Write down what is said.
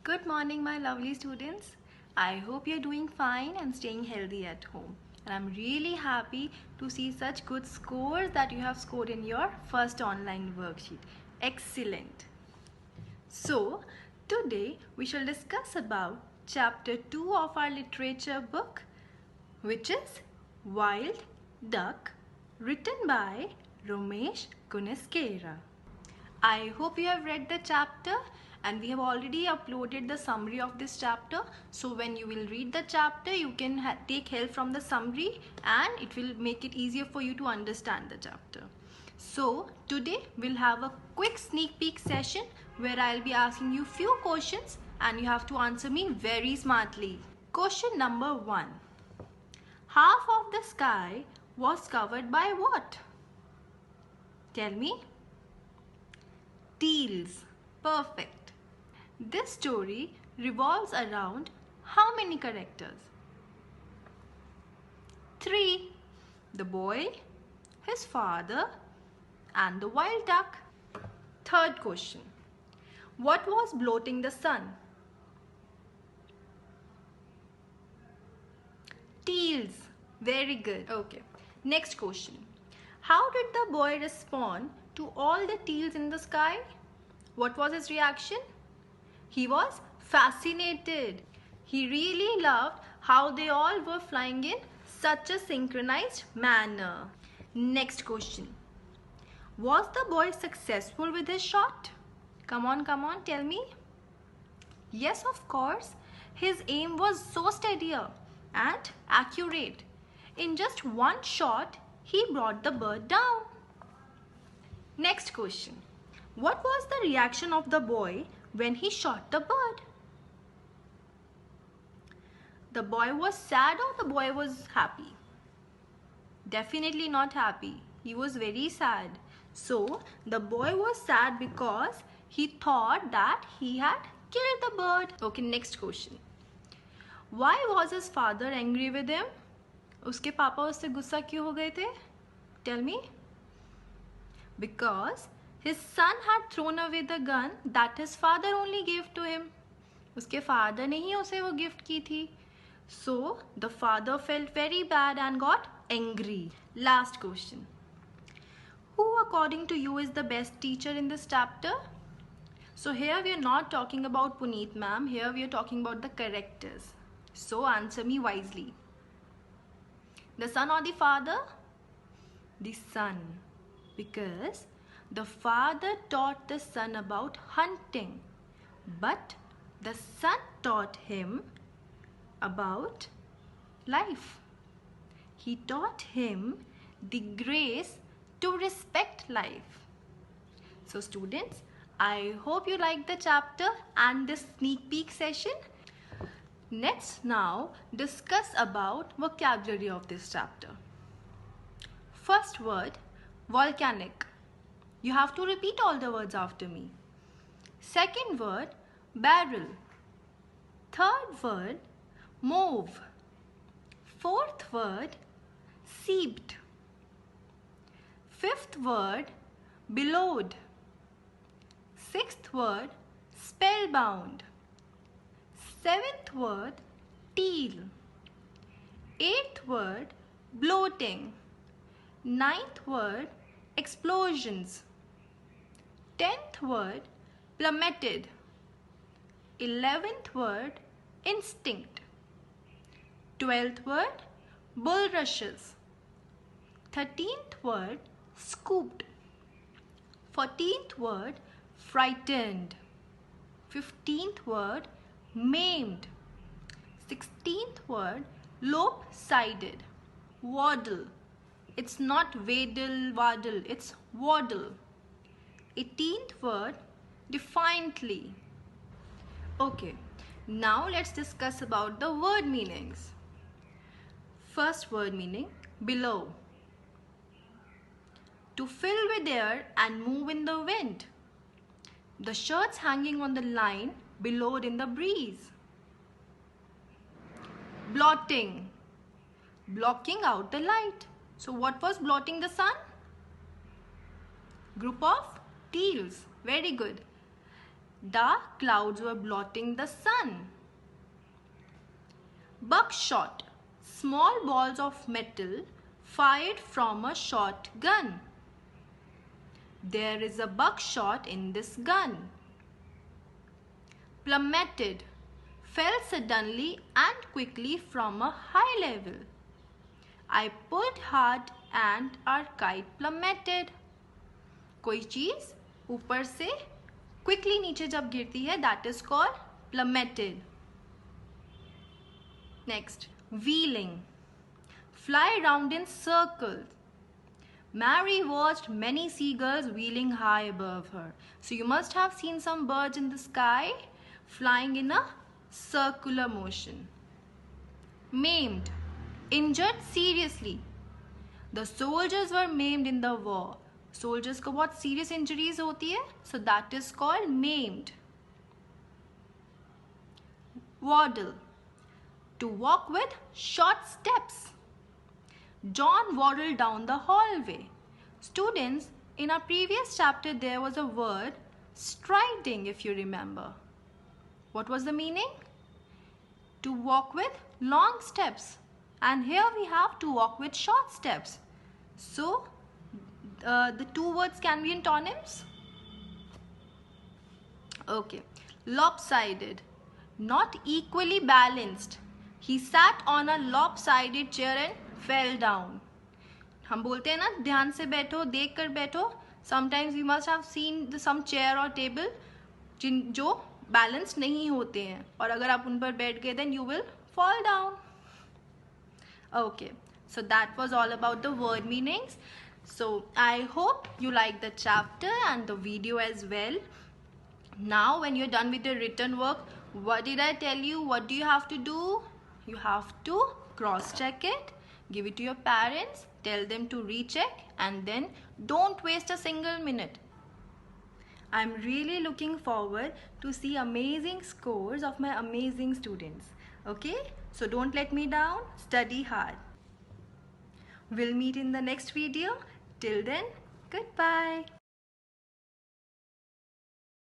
Good morning, my lovely students. I hope you're doing fine and staying healthy at home. And I'm really happy to see such good scores that you have scored in your first online worksheet. Excellent. So, today we shall discuss about chapter 2 of our literature book, which is Wild Duck, written by Ramesh Guneskera. I hope you have read the chapter and we have already uploaded the summary of this chapter. So when you will read the chapter, you can take help from the summary and it will make it easier for you to understand the chapter. So today we'll have a quick sneak peek session where I'll be asking you few questions and you have to answer me very smartly. Question number 1. Half of the sky was covered by what? Tell me. Teals. Perfect. This story revolves around how many characters? 3. The boy, his father, and the wild duck. Third question. What was bloating the sun? Teals. Very good. Okay. Next question. How did the boy respond to all the teals in the sky? What was his reaction? He was fascinated. He really loved how they all were flying in such a synchronized manner. Next question. Was the boy successful with his shot? Come on, tell me. Yes, of course. His aim was so steadier and accurate. In just one shot, he brought the bird down. Next question. What was the reaction of the boy when he shot the bird? The boy was sad or the boy was happy? Definitely not happy. He was very sad. So the boy was sad because he thought that he had killed the bird. Okay, next question. Why was his father angry with him? उसके पापा उससे गुस्सा क्यों हो गए थे? Tell me. Because his son had thrown away the gun that his father only gave to him. उसके father ने ही उसे वो gift की थी. So the father felt very bad and got angry. Last question. Who according to you is the best teacher in this chapter? So here we are not talking about Puneet ma'am. Here we are talking about the characters. So answer me wisely. The son or the father? The son. Because the father taught the son about hunting, but the son taught him about life. He taught him the grace to respect life. So students, I hope you liked the chapter and this sneak peek session. Let's now discuss about vocabulary of this chapter. First word, volcanic. You have to repeat all the words after me. Second word, barrel. Third word, mauve. Fourth word, seeped. Fifth word, billowed. Sixth word, spellbound. Seventh word, teal. Eighth word, bloating. Ninth word, explosions. 10th word, plummeted. 11th word, instinct. 12th word, bulrushes. 13th word, scooped. 14th word, frightened. 15th word, maimed. 16th word, lopsided. Waddle. It's not waddle, waddle, it's waddle. 18th word, defiantly. Okay, now let's discuss about the word meanings. First word meaning, below. To fill with air and move in the wind. The shirts hanging on the line billowed in the breeze. Blotting. Blocking out the light. So what was blotting the sun? Group of teals. Very good. Dark clouds were blotting the sun. Buckshot, small balls of metal fired from a shotgun. There is a buckshot in this gun. Plummeted, fell suddenly and quickly from a high level. I pulled hard and our kite plummeted. कोई चीज ऊपर से quickly नीचे जब गिरती है, that is called plummeted. Next, wheeling, fly round in circles. Mary watched many seagulls wheeling high above her. So you must have seen some birds in the sky flying in a circular motion. Maimed, injured seriously. The soldiers were maimed in the war. Soldiers को बहुत serious injuries होती है, so that is called maimed. Waddle, to walk with short steps. John waddled down the hallway. Students, in our previous chapter there was a word striding, if you remember. What was the meaning? To walk with long steps. And here we have to walk with short steps. So, the two words can be antonyms. Okay. Lopsided, not equally balanced. He sat on a lopsided chair and fell down. हम बोलते हैं ना, ध्यान से बैठो, देख कर बैठो. Sometimes we must have seen some chair or table जो बैलेंस नहीं होते हैं, और अगर आप उन पर बैठ गए then you will fall down. Okay, so that was all about the word meanings. So I hope you like the chapter and the video as well. Now when you're done with the written work, what did I tell you? What do you have to do? You have to cross-check it, give it to your parents, tell them to recheck, and then don't waste a single minute. I'm really looking forward to see amazing scores of my amazing students. Okay? So don't let me down. Study hard. We'll meet in the next video. Till then, goodbye.